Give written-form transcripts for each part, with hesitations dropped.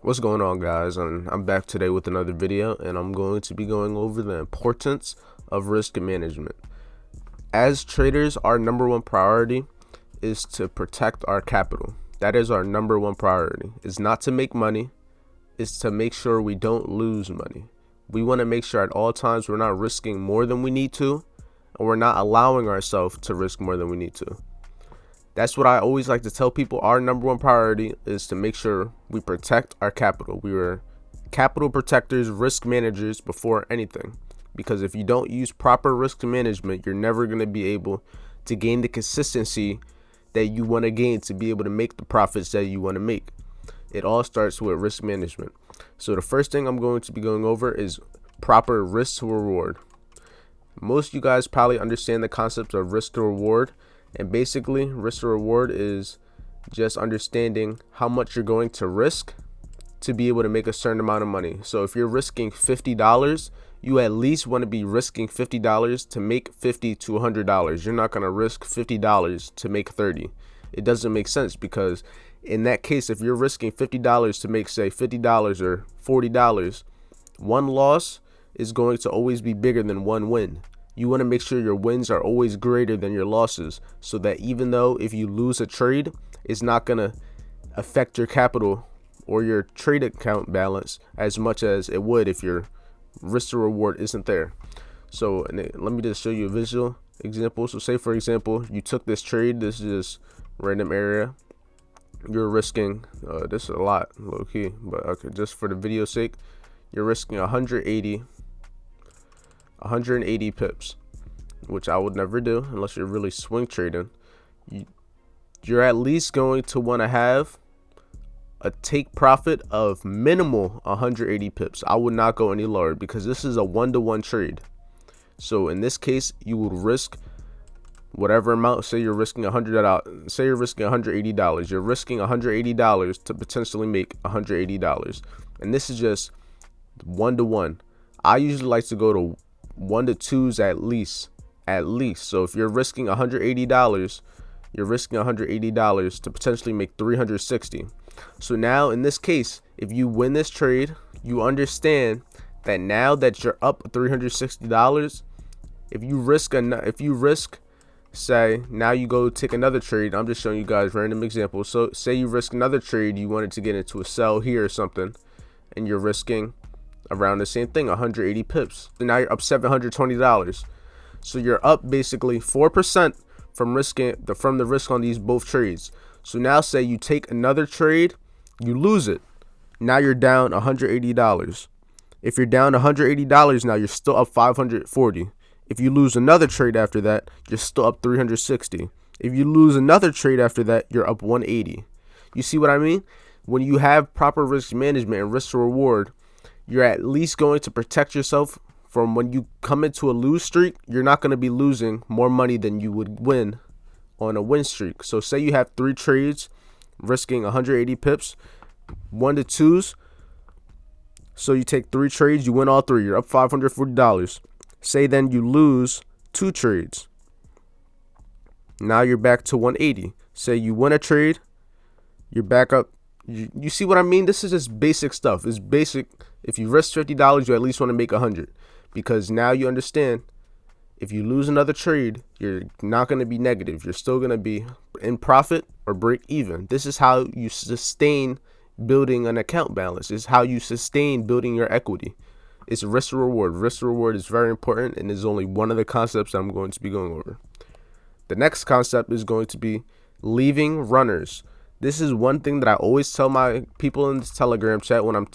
What's going on, guys? And I'm back today with another video, and I'm going to be going over the importance of risk management. As traders, our number one priority is to protect our capital. That is our number one priority. It's not to make money, it's to make sure we don't lose money. We want to make sure at all times we're not risking more than we need to, and we're not allowing ourselves to risk more than we need to. That's what I always like to tell people. Our number one priority is to make sure we protect our capital. We are capital protectors, risk managers before anything. Because if you don't use proper risk management, you're never going to be able to gain the consistency that you want to gain to be able to make the profits that you want to make. It all starts with risk management. So the first thing I'm going to be going over is proper risk to reward. Most of you guys probably understand the concept of risk to reward. And basically, risk to reward is just understanding how much you're going to risk to be able to make a certain amount of money. So if you're risking $50, you at least want to be risking $50 to make $50 to $100. You're not going to risk $50 to make 30. It doesn't make sense, because in that case, if you're risking $50 to make, say, $50 or $40, one loss is going to always be bigger than one win. You want to make sure your wins are always greater than your losses, so that even though if you lose a trade, it's not going to affect your capital or your trade account balance as much as it would if your risk to reward isn't there. So let me just show you a visual example. So say, for example, you took this trade. This is just random area. You're risking, this is a lot, low key, but okay, just for the video's sake, you're risking 180 pips, which I would never do unless you're really swing trading. You're at least going to want to have a take profit of minimal 180 pips. I would not go any lower, because this is a 1-to-1 trade. So in this case, you would risk whatever amount. Say you're risking $100. Say you're risking $180. You're risking $180 to potentially make $180, and this is just 1-to-1. I usually like to go to 1-to-2s at least. So if you're risking $180, you're risking $180 to potentially make $360. So now in this case, if you win this trade, you understand that now that you're up $360, if you risk, say, now you go take another trade. I'm just showing you guys random examples. So say you risk another trade, you wanted to get into a sell here or something, and you're risking around the same thing, 180 pips. So now you're up $720. So you're up basically 4% from the risk on these both trades. So now say you take another trade, you lose it. Now you're down $180. If you're down $180, now you're still up $540. If you lose another trade after that, you're still up $360. If you lose another trade after that, you're up $180. You see what I mean? When you have proper risk management and risk to reward, you're at least going to protect yourself from when you come into a lose streak. You're not going to be losing more money than you would win on a win streak. So say you have 3 trades risking 180 pips, 1-to-2s. So you take 3 trades, you win all 3. You're up $540. Say then you lose 2 trades. Now you're back to 180. Say you win a trade, you're back up. You see what I mean? This is just basic stuff. It's basic. If you risk $50, you at least want to make 100, because now you understand if you lose another trade, you're not going to be negative. You're still going to be in profit or break even. This is how you sustain building an account balance. It's how you sustain building your equity. It's risk to reward. Risk to reward is very important, and is only one of the concepts I'm going to be going over. The next concept is going to be leaving runners. This is one thing that I always tell my people in this Telegram chat when I'm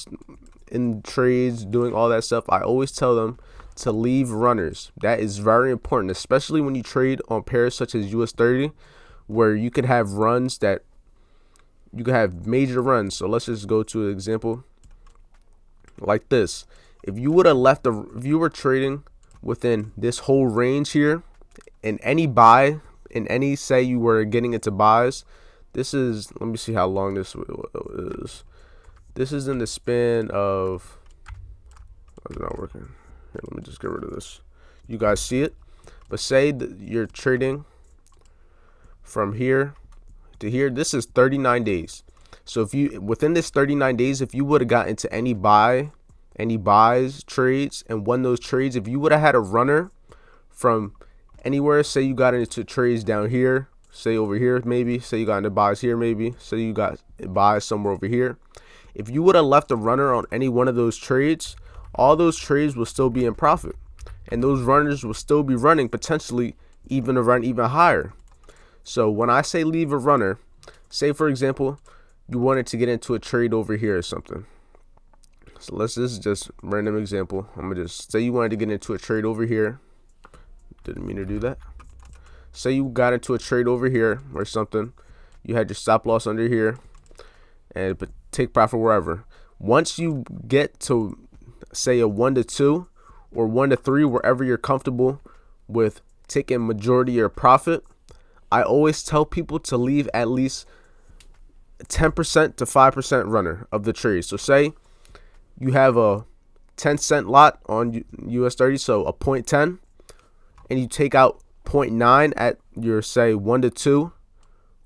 in trades, doing all that stuff. I always tell them to leave runners. That is very important, especially when you trade on pairs such as US30, where you could have runs that you could have major runs. So let's just go to an example like this. If you would have left if you were trading within this whole range here, in any buy, in any, say you were getting into buys, this is, let me see how long this is. This is in the span of, it's not working. Here, let me just get rid of this. You guys see it? But say that you're trading from here to here. This is 39 days. So if you, within this 39 days, if you would have got into any buys trades and won those trades, if you would have had a runner from anywhere, say you got into trades down here, say over here, maybe say you got into buys here, maybe say you got buys somewhere over here, if you would have left a runner on any one of those trades, all those trades will still be in profit, and those runners will still be running, potentially even to run even higher. So when I say leave a runner, say for example you wanted to get into a trade over here or something. So this is just random example. I'm gonna just say you wanted to get into a trade over here. Didn't mean to do that. Say you got into a trade over here or something. You had your stop loss under here and take profit wherever. Once you get to say a 1 to 2 or 1 to 3, wherever you're comfortable with taking majority of your profit, I always tell people to leave at least 10% to 5% runner of the trade. So say you have a 10-cent lot on US30, so a 0.10, and you take out 0.9 at your say 1 to 2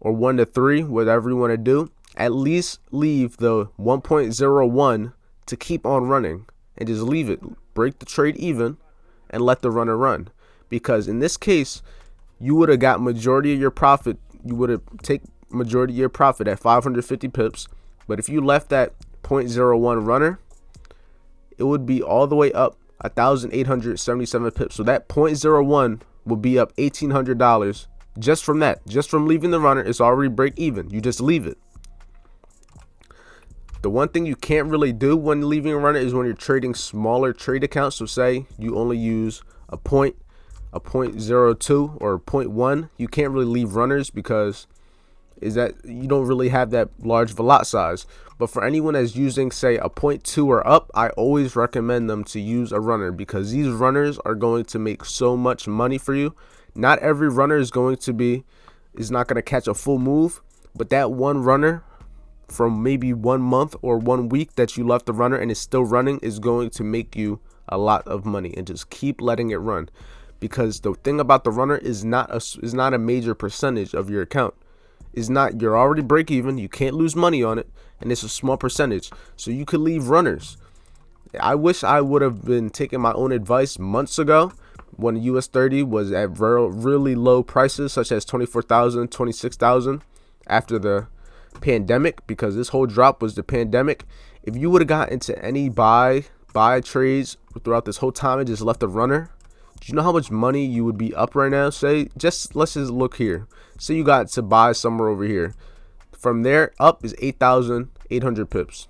or 1 to 3, whatever you want to do. At least leave the 1.01 to keep on running, and just leave it. Break the trade even and let the runner run. Because in this case, you would have got majority of your profit. You would have taken majority of your profit at 550 pips. But if you left that 0.01 runner, it would be all the way up 1,877 pips. So that 0.01 will be up $1,800 just from that. Just from leaving the runner. It's already break even. You just leave it. The one thing you can't really do when leaving a runner is when you're trading smaller trade accounts. So say you only use a 0.02 or a 0.1. You can't really leave runners because is that you don't really have that large lot size. But for anyone that's using say a 0.2 or up, I always recommend them to use a runner, because these runners are going to make so much money for you. Not every runner is not going to catch a full move, but that one runner from maybe 1 month or 1 week that you left the runner and it's still running is going to make you a lot of money. And just keep letting it run, because the thing about the runner is not a major percentage of your account. You're already break even, you can't lose money on it, and it's a small percentage, so you could leave runners. I wish I would have been taking my own advice months ago when US30 was at really low prices, such as 24,000, 26,000 after the pandemic, because this whole drop was the pandemic. If you would have got into any buy trades throughout this whole time and just left a runner, do you know how much money you would be up right now? Let's just look here. Say you got to buy somewhere over here. From there up is 8,800 pips.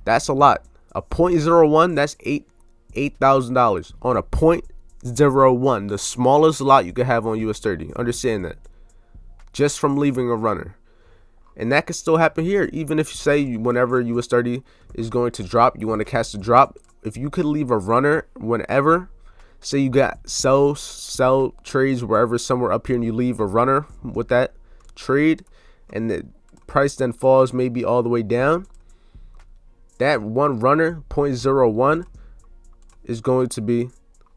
That's a lot. A 0.01, that's $8,000 on a 0.01, the smallest lot you could have on US30. Understand that. Just from leaving a runner. And that could still happen here. Even if you say whenever US30 is going to drop, you want to catch the drop. If you could leave a runner whenever, say you got sell trades wherever, somewhere up here, and you leave a runner with that trade, and the price then falls maybe all the way down, that one runner 0.01 is going to be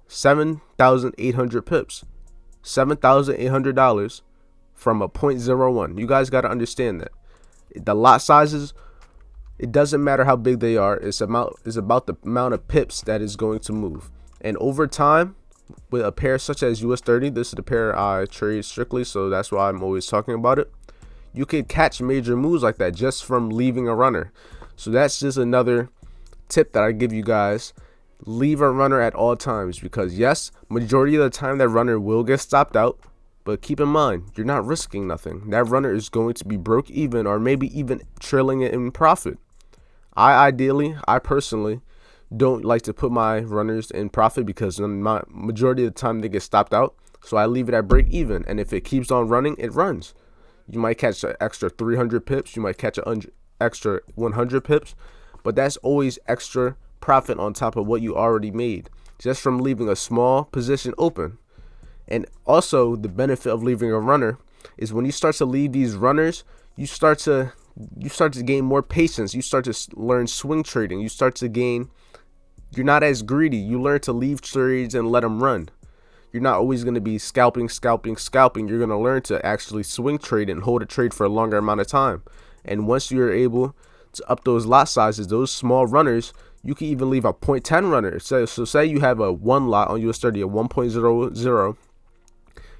7,800 pips, $7,800 from a 0.01. You guys got to understand that the lot sizes, it doesn't matter how big they are. It's about the amount of pips that is going to move. And over time, with a pair such as US30, this is the pair I trade strictly, so that's why I'm always talking about it. You could catch major moves like that just from leaving a runner. So that's just another tip that I give you guys. Leave a runner at all times, because yes, majority of the time that runner will get stopped out. But keep in mind, you're not risking nothing. That runner is going to be broke even, or maybe even trailing it in profit. I personally don't like to put my runners in profit, because my majority of the time they get stopped out. So I leave it at break even, and if it keeps on running, it runs. You might catch an extra 300 pips, you might catch an extra 100 pips, but that's always extra profit on top of what you already made just from leaving a small position open. And also, the benefit of leaving a runner is when you start to leave these runners, you start to gain more patience. You start to learn swing trading. You're not as greedy. You learn to leave trades and let them run. You're not always going to be scalping. You're going to learn to actually swing trade and hold a trade for a longer amount of time. And once you're able to up those lot sizes, those small runners, you can even leave a 0.10 runner. So say you have a 1 lot on US30 at 1.00.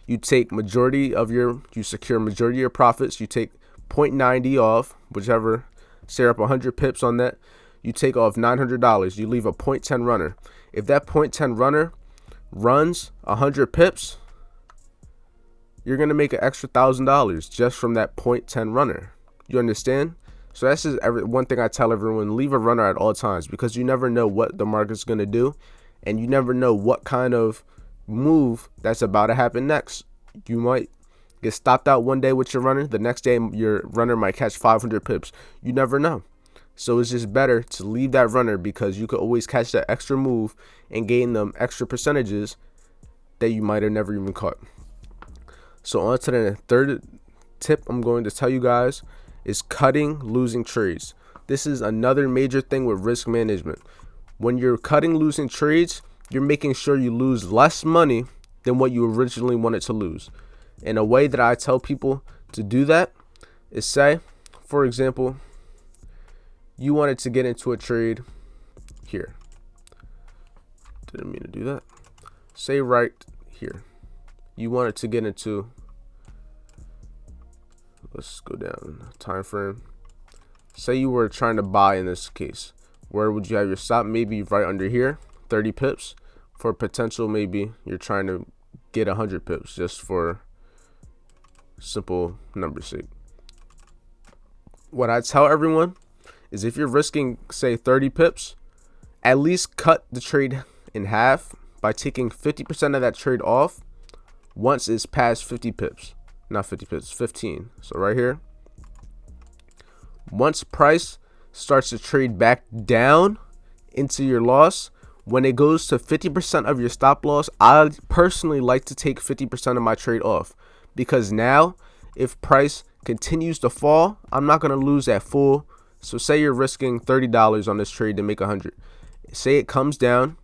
You secure majority of your profits. You take 0.90 off, whichever, say up 100 pips on that. You take off $900. You leave a 0.10 runner. If that 0.10 runner runs 100 pips, you're going to make an extra $1,000 just from that 0.10 runner. You understand? So that's just one thing I tell everyone: leave a runner at all times, because you never know what the market's going to do, and you never know what kind of move that's about to happen next. You might get stopped out one day with your runner. The next day, your runner might catch 500 pips. You never know. So it's just better to leave that runner, because you could always catch that extra move and gain them extra percentages that you might have never even caught. So on to the third tip I'm going to tell you guys is cutting losing trades. This is another major thing with risk management. When you're cutting losing trades, you're making sure you lose less money than what you originally wanted to lose. And a way that I tell people to do that is, say, for example, you wanted to get into a trade here. Didn't mean to do that. Say right here. You wanted to get into, let's go down time frame. Say you were trying to buy in this case. Where would you have your stop? Maybe right under here, 30 pips. For potential, maybe you're trying to get 100 pips, just for simple number sake. What I tell everyone is, if you're risking, say, 30 pips, at least cut the trade in half by taking 50% of that trade off once it's past 50 pips. Not 50 pips, 15. So right here, once price starts to trade back down into your loss, when it goes to 50% of your stop loss, I personally like to take 50% of my trade off, because now if price continues to fall, I'm not going to lose that full. So say you're risking $30 on this trade to make 100. Say it comes down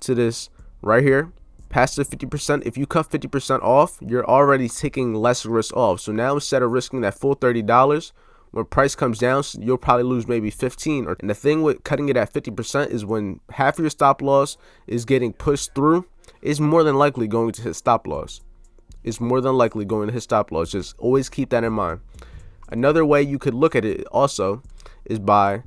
to this right here, past the 50%. If you cut 50% off, you're already taking less risk off. So now, instead of risking that full $30, when price comes down, you'll probably lose maybe 15. And the thing with cutting it at 50% is, when half of your stop loss is getting pushed through, it's more than likely going to hit stop loss. It's more than likely going to hit stop loss. Just always keep that in mind. Another way you could look at it also is by,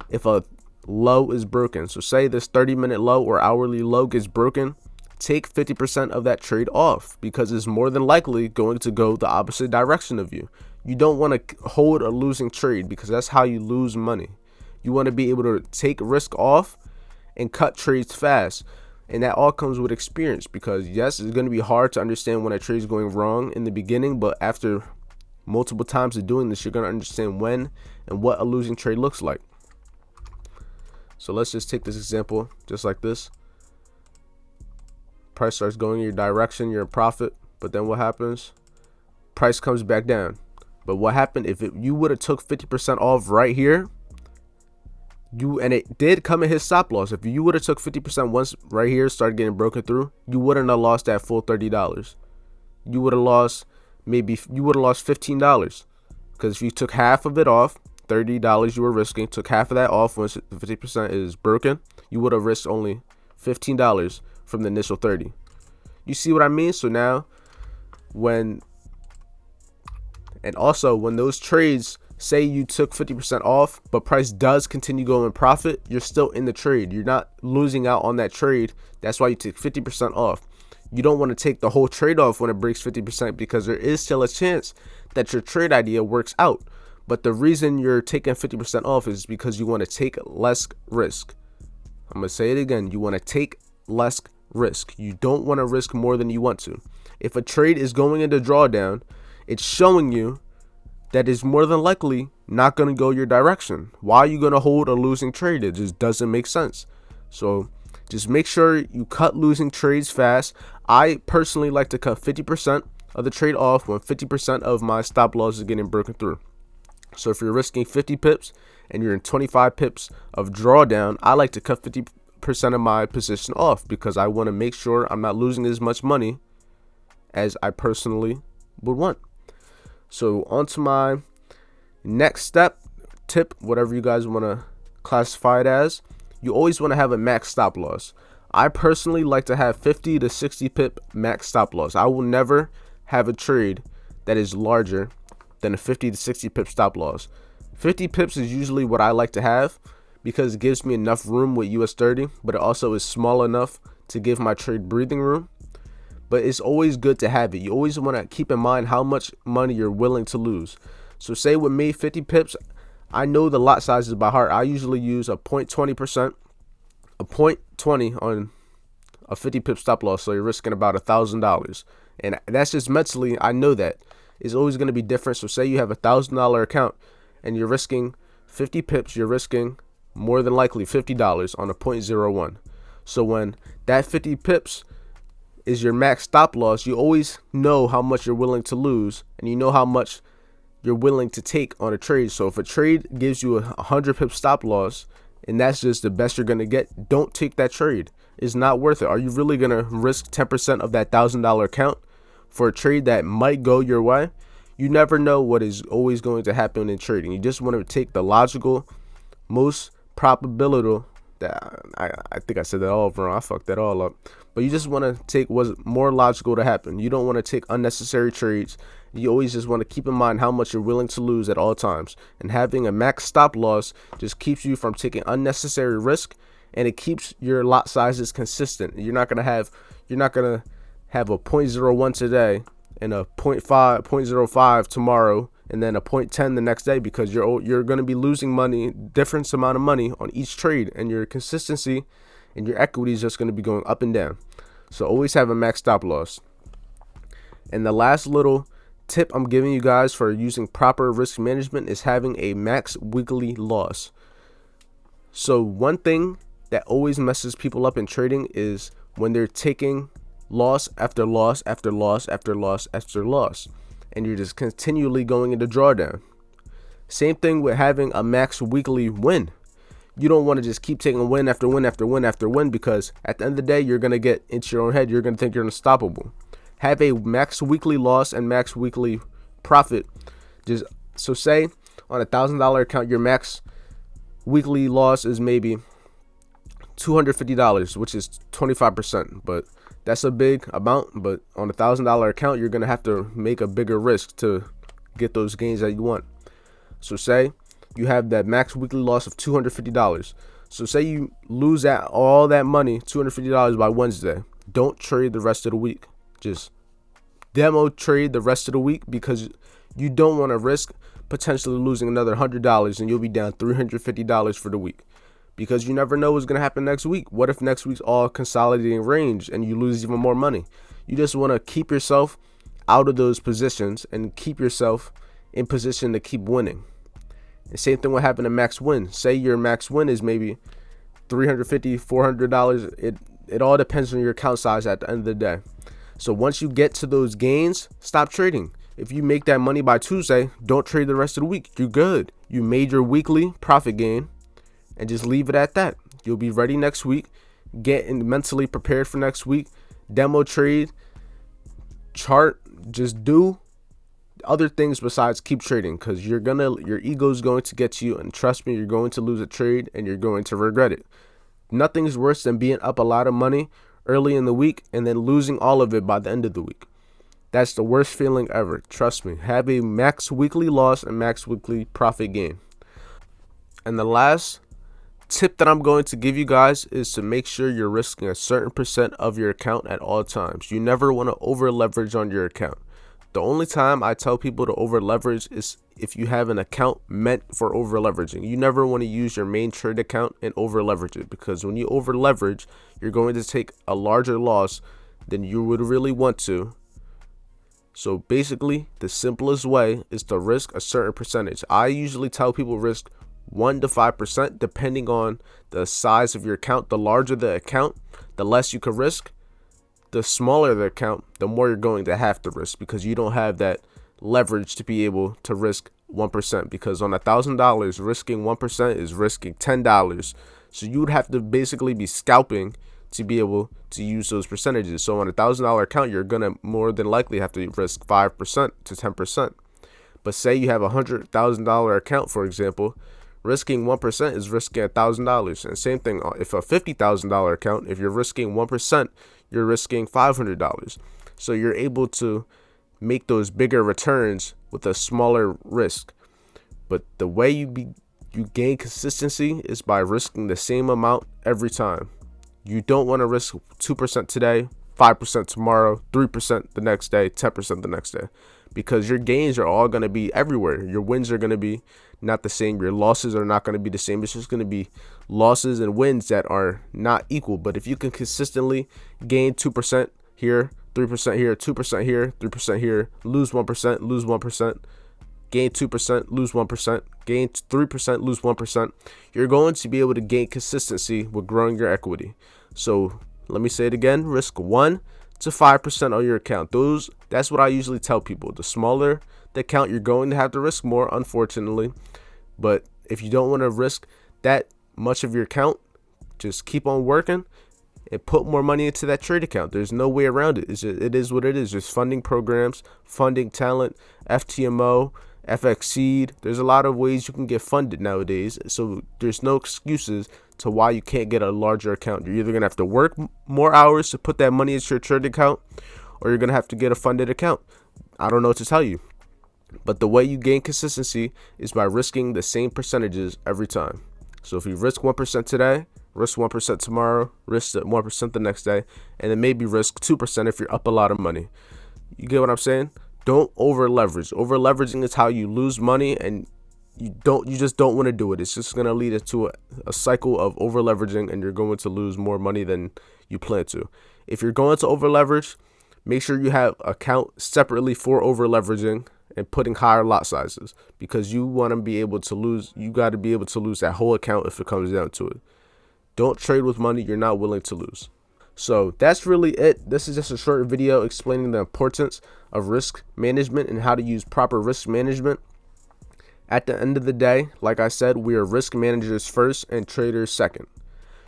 if a low is broken. So say this 30-minute low or hourly low gets broken, take 50% of that trade off, because it's more than likely going to go the opposite direction of you. You don't want to hold a losing trade, because that's how you lose money. You want to be able to take risk off and cut trades fast. And that all comes with experience, because yes, it's going to be hard to understand when a trade is going wrong in the beginning, but after multiple times of doing this, you're going to understand when and what a losing trade looks like. So let's just take this example just like this. Price starts going in your direction, you're in profit, but then what happens? Price comes back down. But what happened if you would have took 50% off right here? And it did come in his stop loss. If you would have took 50% once right here, started getting broken through, you wouldn't have lost that full $30. You would have lost $15, because if you took half of it off, $30 you were risking, took half of that off once 50% is broken, you would have risked only $15 from the initial 30. You see what I mean? So now, when those trades, say you took 50% off, but price does continue going profit, you're still in the trade. You're not losing out on that trade. That's why you take 50% off. You don't want to take the whole trade off when it breaks 50%, because there is still a chance that your trade idea works out. But the reason you're taking 50% off is because you want to take less risk. I'm going to say it again. You want to take less risk. You don't want to risk more than you want to. If a trade is going into drawdown, it's showing you that is more than likely not going to go your direction. Why are you going to hold a losing trade? It just doesn't make sense. So just make sure you cut losing trades fast. I personally like to cut 50% of the trade off when 50% of my stop loss is getting broken through. So if you're risking 50 pips and you're in 25 pips of drawdown, I like to cut 50% of my position off, because I want to make sure I'm not losing as much money as I personally would want. So onto my Next step, tip, whatever you guys want to classify it as, you always want to have a max stop loss. I personally like to have 50 to 60 pip max stop loss. I will never have a trade that is larger than a 50 to 60 pip stop loss. 50 pips is usually what I like to have because it gives me enough room with US 30, but it also is small enough to give my trade breathing room. But it's always good to have it. You always want to keep in mind how much money you're willing to lose. So say with me, 50 pips, I know the lot sizes by heart. I usually use a 0.20%, a 0.20 on a 50 pip stop loss. So you're risking about $1,000. And that's just mentally, I know that. It's always going to be different. So say you have $1,000 account and you're risking 50 pips, you're risking more than likely $50 on a 0.01. So when that 50 pips is your max stop loss, you always know how much you're willing to lose and you know how much you're willing to take on a trade. So if a trade gives you a 100 pip stop loss and that's just the best you're going to get, don't take that trade. It's not worth it. Are you really going to risk 10% of that $1,000 account for a trade that might go your way? You never know what is always going to happen in trading. You just want to take the logical, most probability. That I think I said that all wrong. I fucked that all up. But you just want to take what's more logical to happen. You don't want to take unnecessary trades. You always just want to keep in mind how much you're willing to lose at all times. And having a max stop loss just keeps you from taking unnecessary risk, and it keeps your lot sizes consistent. You're not gonna have a 0.01 today and a 0.05 tomorrow, and then a 0.10 the next day, because you're going to be losing money, different amount of money on each trade, and your consistency and your equity is just going to be going up and down. So always have a max stop loss. And the last little tip I'm giving you guys for using proper risk management is having a max weekly loss. So one thing that always messes people up in trading is when they're taking loss after loss after loss after loss after loss, and you're just continually going into drawdown. Same thing with having a max weekly win. You don't want to just keep taking win after win after win after win, because at the end of the day, you're going to get into your own head. You're going to think you're unstoppable. Have a max weekly loss and max weekly profit. So say on $1,000 account, your max weekly loss is maybe $250, which is 25%, but that's a big amount. But on $1,000 account, you're going to have to make a bigger risk to get those gains that you want. So say you have that max weekly loss of $250. So say you lose all that money, $250 by Wednesday. Don't trade the rest of the week. Just demo trade the rest of the week, because you don't want to risk potentially losing another $100 and you'll be down $350 for the week, because you never know what's going to happen next week. What if next week's all consolidating range and you lose even more money? You just want to keep yourself out of those positions and keep yourself in position to keep winning. The same thing will happen to max win. Say your max win is maybe $350, $400. It all depends on your account size at the end of the day. So once you get to those gains, stop trading. If you make that money by Tuesday, don't trade the rest of the week. You're good. You made your weekly profit gain, and just leave it at that. You'll be ready next week. Get mentally prepared for next week. Demo trade, chart, just do other things besides keep trading, because your ego is going to get you, and trust me, you're going to lose a trade and you're going to regret it. Nothing's worse than being up a lot of money early in the week and then losing all of it by the end of the week. That's the worst feeling ever. Trust me. Have a max weekly loss and max weekly profit gain. And the last tip that I'm going to give you guys is to make sure you're risking a certain percent of your account at all times. You never want to over leverage on your account. The only time I tell people to over leverage is if you have an account meant for over leveraging. You never want to use your main trade account and over leverage it, because when you over leverage, you're going to take a larger loss than you would really want to. So basically, the simplest way is to risk a certain percentage. I usually tell people risk 1 to 5% depending on the size of your account. The larger the account, the less you can risk. The smaller the account, the more you're going to have to risk, because you don't have that leverage to be able to risk 1%, because on $1,000, risking 1% is risking $10. So you would have to basically be scalping to be able to use those percentages. So on $1,000 account, you're going to more than likely have to risk 5% to 10%. But say you have $100,000 account, for example, risking 1% is risking $1,000. And same thing, if a $50,000 account, if you're risking 1%, you're risking $500. So you're able to make those bigger returns with a smaller risk. But the way you gain consistency is by risking the same amount every time. You don't want to risk 2% today, 5% tomorrow, 3% the next day, 10% the next day, because your gains are all going to be everywhere. Your wins are going to be not the same. Your losses are not going to be the same. It's just going to be losses and wins that are not equal. But if you can consistently gain 2% here, 3% here, 2% here, 3% here, lose 1%, lose 1%, gain 2%, lose 1%, gain 3%, lose 1%, you're going to be able to gain consistency with growing your equity. So let me say it again, risk 1 to 5% on your account. That's what I usually tell people. The smaller the account, you're going to have to risk more, unfortunately. But if you don't want to risk that much of your account, just keep on working and put more money into that trade account. There's no way around it. It is what it is. There's funding programs, funding talent, FTMO, FX Seed. There's a lot of ways you can get funded nowadays. So there's no excuses to why you can't get a larger account. You're either going to have to work more hours to put that money into your trade account, or you're going to have to get a funded account. I don't know what to tell you. But the way you gain consistency is by risking the same percentages every time. So if you risk 1% today, risk 1% tomorrow, risk 1% the next day, and then maybe risk 2% if you're up a lot of money. You get what I'm saying? Don't over leverage. Over leveraging is how you lose money, and you just don't want to do it. It's just going to lead into a cycle of over leveraging, and you're going to lose more money than you plan to. If you're going to over leverage, make sure you have an account separately for over leveraging and putting higher lot sizes, because you want to be able to lose. You got to be able to lose that whole account if it comes down to it. Don't trade with money you're not willing to lose. So that's really it. This is just a short video explaining the importance of risk management and how to use proper risk management. At the end of the day, like I said, we are risk managers first and traders second.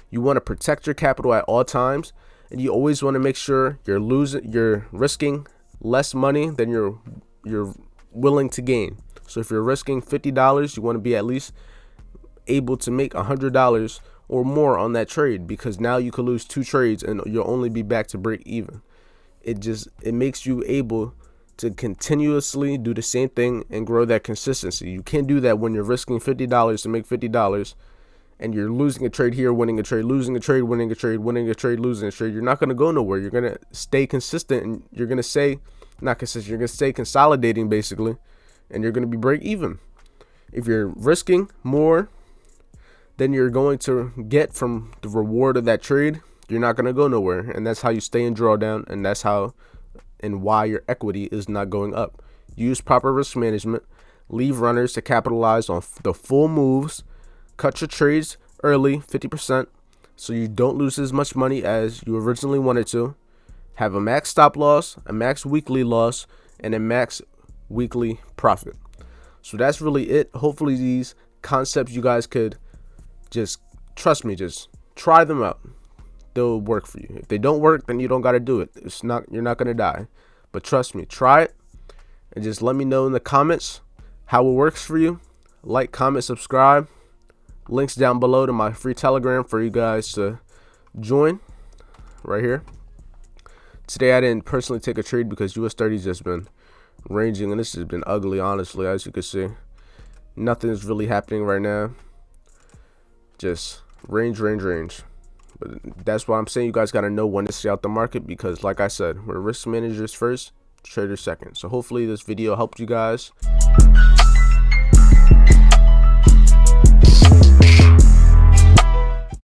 You want to protect your capital at all times, and you always want to make sure you're risking less money than you're willing to gain. So if you're risking $50, you want to be at least able to make $100 or more on that trade, because now you could lose 2 trades and you'll only be back to break even. It makes you able to continuously do the same thing and grow that consistency. You can't do that when you're risking $50 to make $50 and you're losing a trade here, winning a trade, losing a trade, winning a trade, winning a trade, losing a trade. You're not going to go nowhere. You're going to stay consistent, and you're going to stay not consistent. You're going to stay consolidating basically, and you're going to be break even. If you're risking more than you're going to get from the reward of that trade, you're not going to go nowhere. And that's how you stay in drawdown, and that's how and why your equity is not going up. Use proper risk management. Leave runners to capitalize on the full moves. Cut your trades early, 50%, so you don't lose as much money as you originally wanted to. Have a max stop loss, a max weekly loss, and a max weekly profit. So that's really it. Hopefully these concepts you guys could just trust me, just try them out. They'll work for you. If they don't work, then you don't got to do it. You're not going to die. But trust me, try it, and just let me know in the comments how it works for you. Like, comment, subscribe. Links down below to my free Telegram for you guys to join right here. Today I didn't personally take a trade because US 30's just been ranging, and this has been ugly, honestly, as you can see. Nothing is really happening right now. Just range. But that's why I'm saying you guys got to know when to stay out the market, because like I said, we're risk managers first, traders second. So hopefully this video helped you guys.